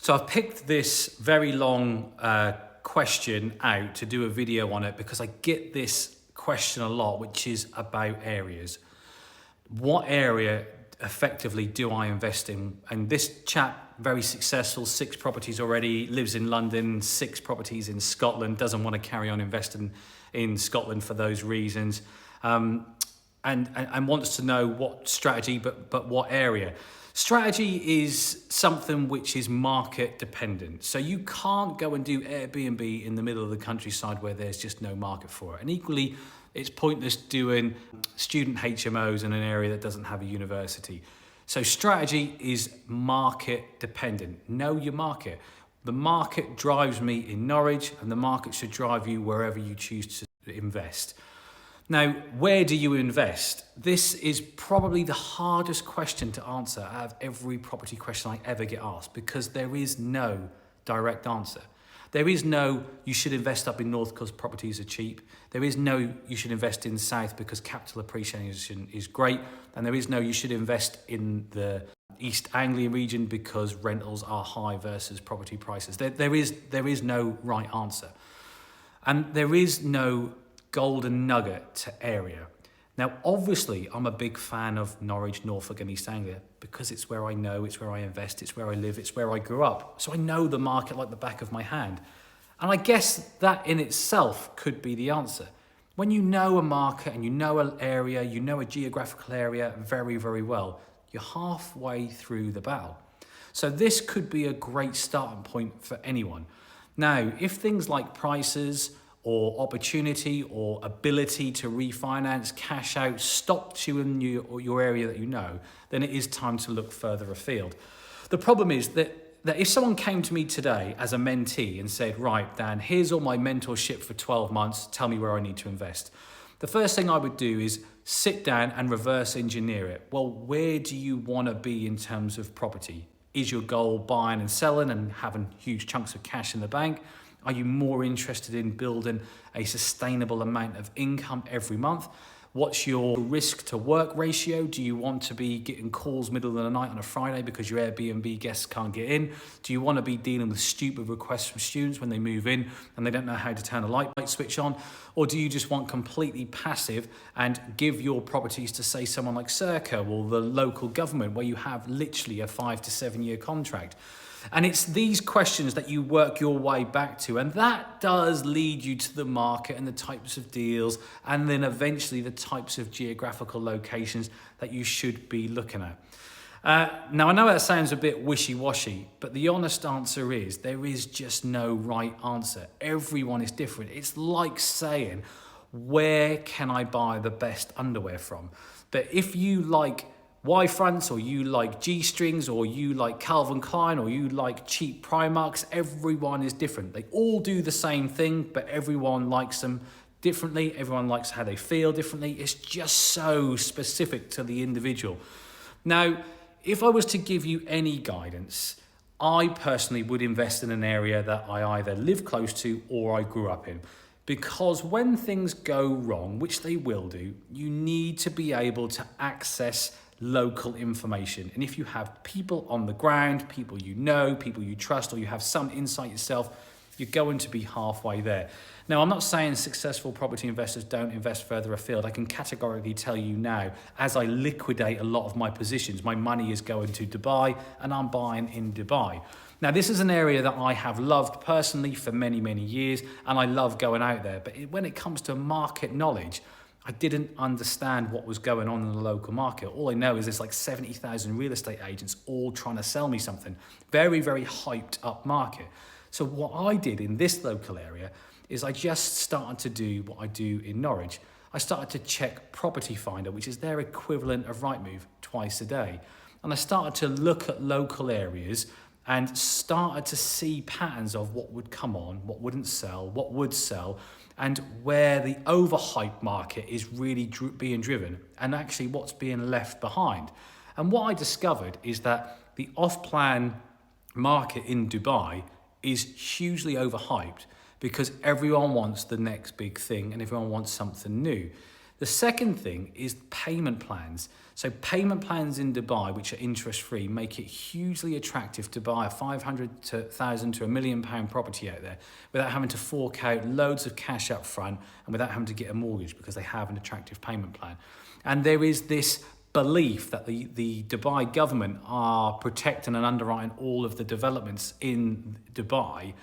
So I've picked this very long question out to do a video on it because I get this question a lot, which is about areas. What area effectively do I invest in? And this chap, very successful, 6 properties already, lives in London, 6 properties in Scotland, doesn't want to carry on investing in Scotland for those reasons, and wants to know what strategy, but what area. Strategy is something which is market dependent. So you can't go and do Airbnb in the middle of the countryside where there's just no market for it. And equally, it's pointless doing student HMOs in an area that doesn't have a university. So strategy is market dependent. Know your market. The market drives me in Norwich, and the market should drive you wherever you choose to invest. Now, where do you invest? This is probably the hardest question to answer out of every property question I ever get asked, because there is no direct answer. There is no, you should invest up in north because properties are cheap. There is no, you should invest in south because capital appreciation is great. And there is no, you should invest in the East Anglia region because rentals are high versus property prices. There is no right answer. And there is no golden nugget to area. Now, obviously, I'm a big fan of Norwich, Norfolk and East Anglia because it's where I know, it's where I invest, it's where I live, it's where I grew up. So I know the market like the back of my hand. And I guess that in itself could be the answer. When you know a market and you know an area, you know a geographical area very, very well, you're halfway through the battle. So this could be a great starting point for anyone. Now, if things like prices or opportunity or ability to refinance, cash out, stops you in your area that you know, then it is time to look further afield. The problem is that if someone came to me today as a mentee and said, right, Dan, here's all my mentorship for 12 months, tell me where I need to invest. The first thing I would do is sit down and reverse engineer it. Well, where do you want to be in terms of property? Is your goal buying and selling and having huge chunks of cash in the bank? Are you more interested in building a sustainable amount of income every month? What's your risk to work ratio? Do you want to be getting calls middle of the night on a Friday because your Airbnb guests can't get in? Do you want to be dealing with stupid requests from students when they move in and they don't know how to turn a light switch on? Or do you just want completely passive and give your properties to, say, someone like Circa or the local government where you have literally a 5 to 7 year contract? And it's these questions that you work your way back to, and that does lead you to the market and the types of deals, and then eventually the types of geographical locations that you should be looking at. Now, I know that sounds a bit wishy-washy, but the honest answer is there is just no right answer. Everyone is different. It's like saying, where can I buy the best underwear from? But if you like Y-fronts, or you like G-strings, or you like Calvin Klein, or you like cheap Primarks, everyone is different. They all do the same thing, but everyone likes them differently. Everyone likes how they feel differently. It's just so specific to the individual. Now, if I was to give you any guidance, I personally would invest in an area that I either live close to or I grew up in. Because when things go wrong, which they will do, you need to be able to access local information. And if you have people on the ground, people you know, people you trust, or you have some insight yourself, you're going to be halfway there. Now, I'm not saying successful property investors don't invest further afield. I can categorically tell you now, as I liquidate a lot of my positions, my money is going to Dubai and I'm buying in Dubai. Now, this is an area that I have loved personally for many, many years, and I love going out there. But when it comes to market knowledge, I didn't understand what was going on in the local market. All I know is there's like 70,000 real estate agents all trying to sell me something. Very, very hyped up market. So what I did in this local area is I just started to do what I do in Norwich. I started to check Property Finder, which is their equivalent of Rightmove, twice a day. And I started to look at local areas and started to see patterns of what would come on, what wouldn't sell, what would sell, and where the overhyped market is really being driven and actually what's being left behind. And what I discovered is that the off-plan market in Dubai is hugely overhyped because everyone wants the next big thing and everyone wants something new. The second thing is payment plans. So payment plans in Dubai, which are interest-free, make it hugely attractive to buy a 500 to 1,000 to £1 million property out there without having to fork out loads of cash up front and without having to get a mortgage, because they have an attractive payment plan. And there is this belief that the Dubai government are protecting and underwriting all of the developments in Dubai,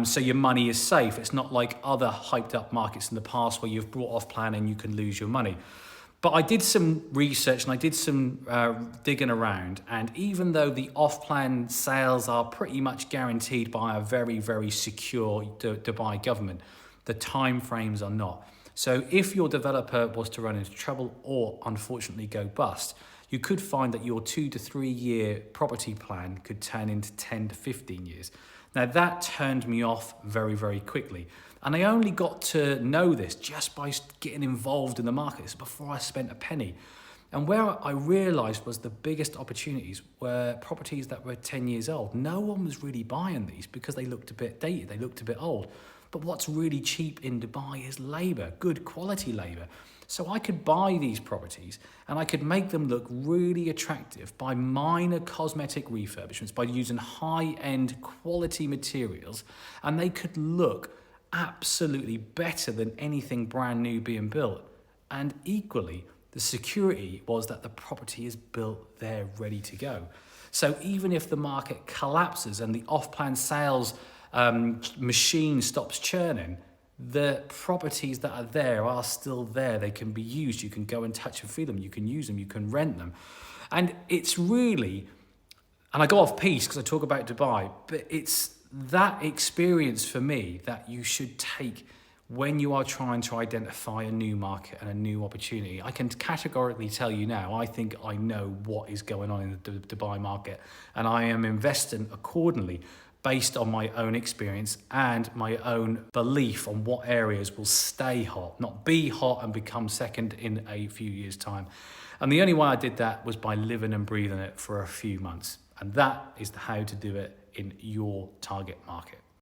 so your money is safe. It's not like other hyped up markets in the past where you've brought off plan and you can lose your money. But I did some research and I did some digging around, and even though the off-plan sales are pretty much guaranteed by a very, very secure Dubai government, the time frames are not. So if your developer was to run into trouble or unfortunately go bust, you could find that your 2 to 3 year property plan could turn into 10 to 15 years. Now that turned me off very, very quickly. And I only got to know this just by getting involved in the markets before I spent a penny. And where I realised was the biggest opportunities were properties that were 10 years old. No one was really buying these because they looked a bit dated, they looked a bit old. But what's really cheap in Dubai is labour, good quality labour. So I could buy these properties and I could make them look really attractive by minor cosmetic refurbishments, by using high-end quality materials, and they could look absolutely better than anything brand new being built. And equally, the security was that the property is built there ready to go. So even if the market collapses and the off-plan sales machine stops churning, the properties that are there are still there. They can be used. You can go and touch and feel them. You can use them. You can rent them. And it's really, and I go off piece because I talk about Dubai, but it's that experience for me that you should take when you are trying to identify a new market and a new opportunity. I can categorically tell you now, I think I know what is going on in the Dubai market, and I am investing accordingly based on my own experience and my own belief on what areas will stay hot, not be hot and become second in a few years' time. And the only way I did that was by living and breathing it for a few months. And that is how to do it in your target market.